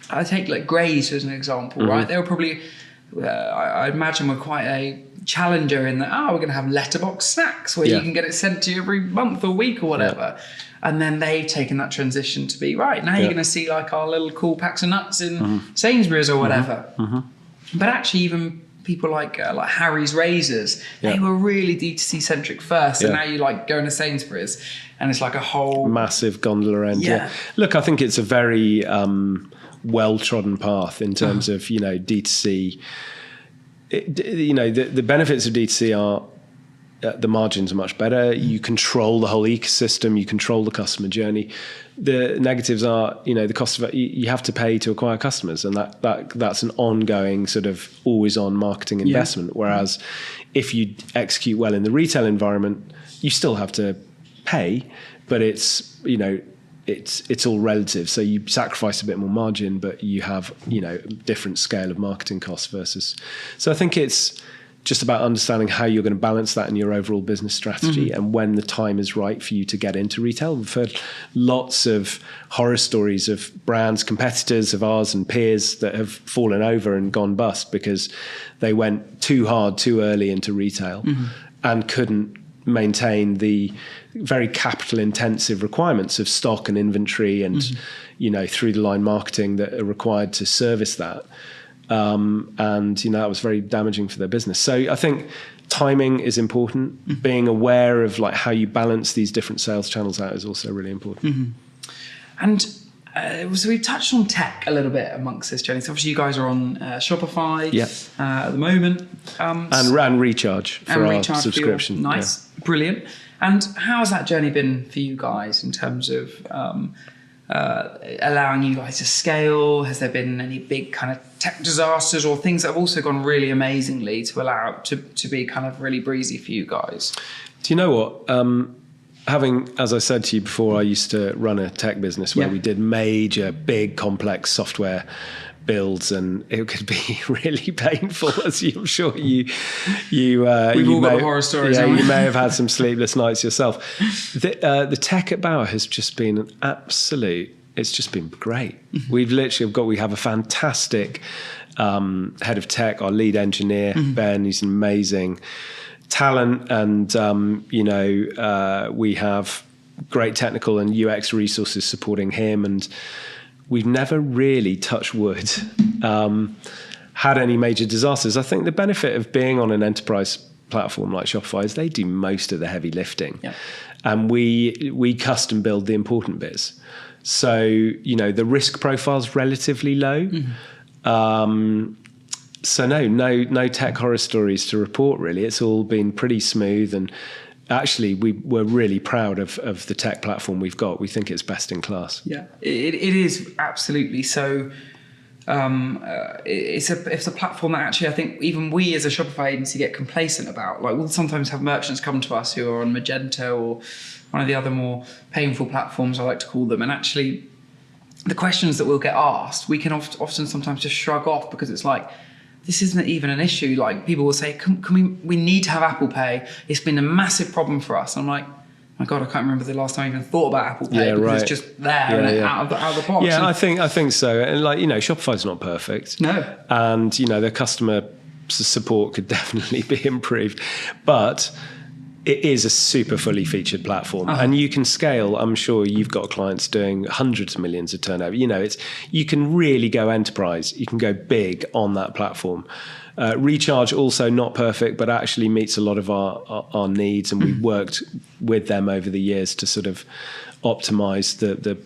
I take like Graze as an example, right? They were probably, I imagine, were quite a challenger in that, we're going to have letterbox snacks where you can get it sent to you every month or week or whatever. And then they've taken that transition to be, right, now you're going to see like our little cool packs of nuts in Sainsbury's or whatever. But actually even people like Harry's Razors, they were really D2C centric first. And now you like going to Sainsbury's and it's like a whole massive gondola end. Look, I think it's a very well-trodden path in terms of, D2C. The benefits of D2C are the margins are much better. You control the whole ecosystem. You control the customer journey. The negatives are, the cost of it. You have to pay to acquire customers, and that's an ongoing sort of always-on marketing investment. Whereas if you execute well in the retail environment, you still have to pay, but it's it's all relative. So you sacrifice a bit more margin, but you have, different scale of marketing costs versus. So I think it's just about understanding how you're going to balance that in your overall business strategy and when the time is right for you to get into retail. We've heard lots of horror stories of brands, competitors of ours and peers that have fallen over and gone bust because they went too hard, too early into retail and couldn't maintain the very capital intensive requirements of stock and inventory and, through the line marketing that are required to service that. And that was very damaging for their business. So I think timing is important. Being aware of like how you balance these different sales channels out is also really important. And so we've touched on tech a little bit amongst this journey. So obviously you guys are on Shopify at the moment. And Recharge for our subscription. Nice, brilliant. And how has that journey been for you guys in terms of allowing you guys to scale? Has there been any big kind of tech disasters or things that have also gone really amazingly to allow it to be kind of really breezy for you guys? Do you know what? Having, as I said to you before, I used to run a tech business where we did major, big, complex software builds, and it could be really painful, as I'm sure we've all got horror stories. Yeah, you may have had some sleepless nights yourself. The tech at Bauer has just been an absolute. It's just been great. We have a fantastic head of tech, our lead engineer Ben. He's an amazing talent, and we have great technical and UX resources supporting him, and we've never really, touched wood, had any major disasters. I think the benefit of being on an enterprise platform like Shopify is they do most of the heavy lifting, and we custom build the important bits. So the risk profile is relatively low. So no tech horror stories to report, really. It's all been pretty smooth, and actually we're really proud of the tech platform we've got. We think it's best in class. Yeah, it is absolutely. So it's a platform that actually I think even we as a Shopify agency get complacent about. Like we'll sometimes have merchants come to us who are on Magento or one of the other more painful platforms, I like to call them, and actually the questions that we'll get asked, we can often sometimes just shrug off because it's like, this isn't even an issue. Like people will say, can we need to have Apple Pay. It's been a massive problem for us. And I'm like, my God, I can't remember the last time I even thought about Apple Pay because it's just there and out of the box. Yeah, I think so. And Shopify's not perfect. No. And, their customer support could definitely be improved. But it is a super fully featured platform, and you can scale. I'm sure you've got clients doing hundreds of millions of turnover. You can really go enterprise. You can go big on that platform. Recharge also not perfect, but actually meets a lot of our needs, and we've worked with them over the years to sort of optimize the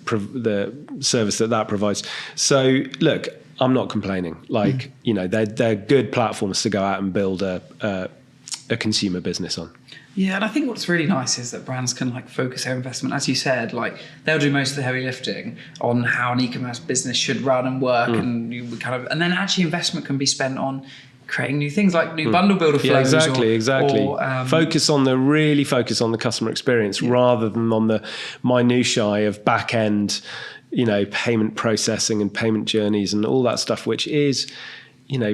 service that provides. So look, I'm not complaining. They're good platforms to go out and build a consumer business on. Yeah, and I think what's really nice is that brands can focus their investment, as you said, they'll do most of the heavy lifting on how an e-commerce business should run and work, and then actually investment can be spent on creating new things like new bundle builder flows. Yeah, exactly. Focus on the customer experience rather than on the minutiae of back end, payment processing and payment journeys and all that stuff, which is,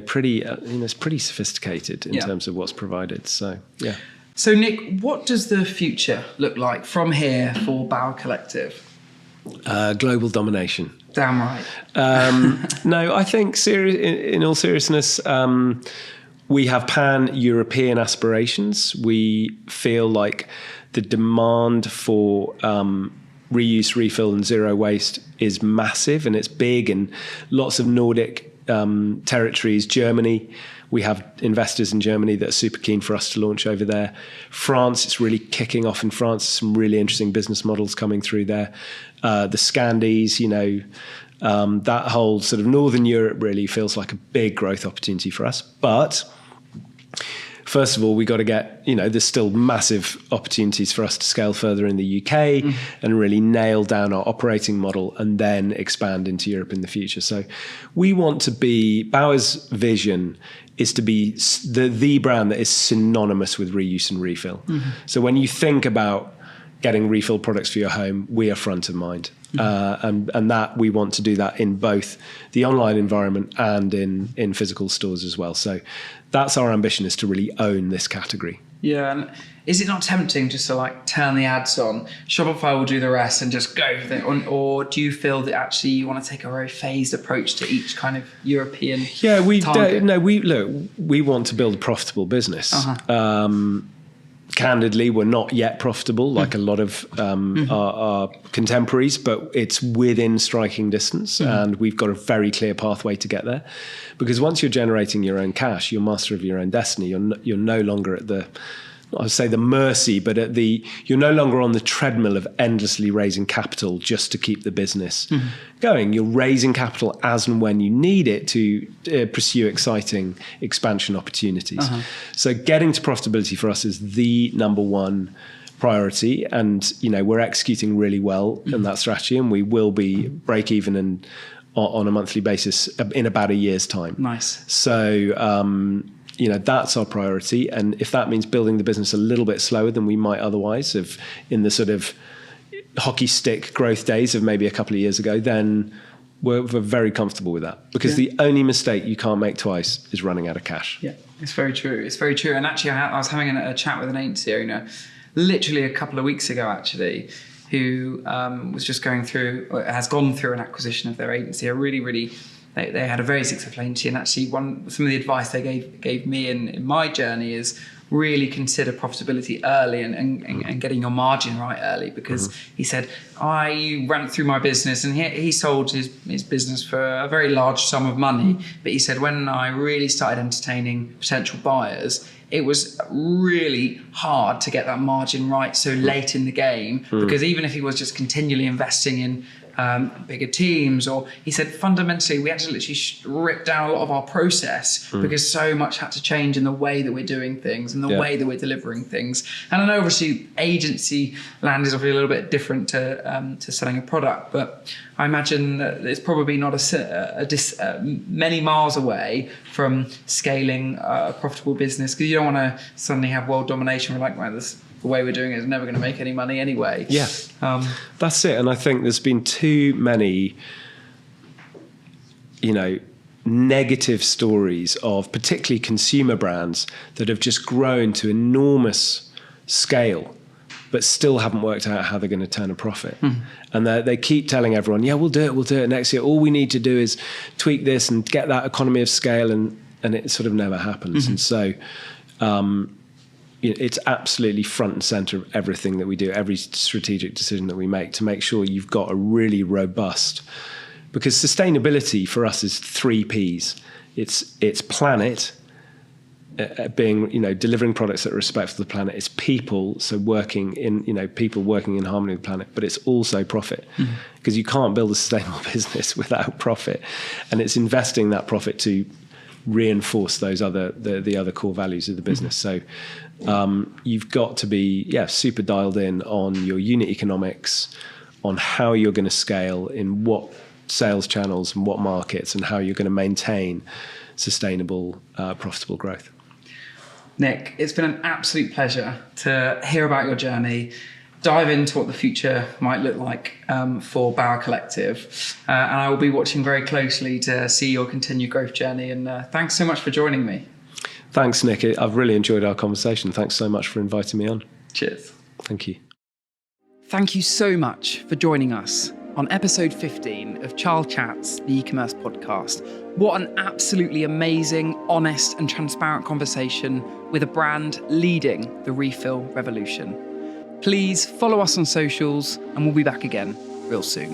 pretty, it's pretty sophisticated in terms of what's provided. So, yeah. So, Nick, what does the future look like from here for Bauer Collective? Global domination. Damn right. No, I think in all seriousness, we have pan-European aspirations. We feel like the demand for reuse, refill and zero waste is massive, and it's big in lots of Nordic territories. Germany, we have investors in Germany that are super keen for us to launch over there. France, it's really kicking off in France. Some really interesting business models coming through there. The Scandies, that whole sort of Northern Europe really feels like a big growth opportunity for us. But first of all, we got to get, there's still massive opportunities for us to scale further in the UK and really nail down our operating model and then expand into Europe in the future. So we want to be, Bauer's vision is to be the brand that is synonymous with reuse and refill. So when you think about getting refill products for your home, we are front of mind. and that we want to do that in both the online environment and in physical stores as well. So that's our ambition, is to really own this category. Yeah, and is it not tempting just to like turn the ads on? Shopify will do the rest and just go with it. Or do you feel that actually you want to take a very phased approach to each kind of European target? We want to build a profitable business. Candidly, we're not yet profitable like a lot of our contemporaries, but it's within striking distance, and we've got a very clear pathway to get there. Because once you're generating your own cash, you're master of your own destiny. You're no longer at the, I would say the mercy, but you're no longer on the treadmill of endlessly raising capital just to keep the business going. You're raising capital as and when you need it to pursue exciting expansion opportunities. So getting to profitability for us is the number one priority, and we're executing really well in that strategy, and we will be break even and on a monthly basis in about a year's time. Nice. So that's our priority. And if that means building the business a little bit slower than we might otherwise have in the sort of hockey stick growth days of maybe a couple of years ago, then we're very comfortable with that. Because the only mistake you can't make twice is running out of cash. Yeah, it's very true. It's very true. And actually, I was having a chat with an agency owner literally a couple of weeks ago, actually, who was just has gone through an acquisition of their agency. They had a very successful agency, and actually some of the advice they gave me in my journey is really consider profitability early and getting your margin right early, because he said, I ran through my business, and he sold his business for a very large sum of money. But he said, when I really started entertaining potential buyers, it was really hard to get that margin right so late in the game, because even if he was just continually investing in bigger teams, or he said fundamentally we had to literally strip down a lot of our process because so much had to change in the way that we're doing things and the way that we're delivering things. And I know obviously agency land is obviously a little bit different to selling a product, but I imagine that it's probably not many miles away from scaling a profitable business, because you don't want to suddenly have world domination. We're like, well, the way we're doing it is never going to make any money anyway. Yeah, that's it. And I think there's been too many, negative stories of particularly consumer brands that have just grown to enormous scale, but still haven't worked out how they're going to turn a profit. And they keep telling everyone, we'll do it next year. All we need to do is tweak this and get that economy of scale, and it sort of never happens. And so it's absolutely front and center of everything that we do, every strategic decision that we make, to make sure you've got a really robust, because sustainability for us is 3 Ps. It's planet, being, delivering products that are respectful to the planet. It's people, so working in harmony with the planet, but it's also profit, because you can't build a sustainable business without profit. And it's investing that profit to reinforce those the other core values of the business. So you've got to be super dialed in on your unit economics, on how you're going to scale, in what sales channels and what markets, and how you're going to maintain sustainable, profitable growth. Nick, it's been an absolute pleasure to hear about your journey, dive into what the future might look like for Bauer Collective. And I will be watching very closely to see your continued growth journey. And thanks so much for joining me. Thanks, Nick. I've really enjoyed our conversation. Thanks so much for inviting me on. Cheers. Thank you. Thank you so much for joining us on episode 15 of CharleChats, the e-commerce podcast. What an absolutely amazing, honest and transparent conversation with a brand leading the refill revolution. Please follow us on socials, and we'll be back again real soon.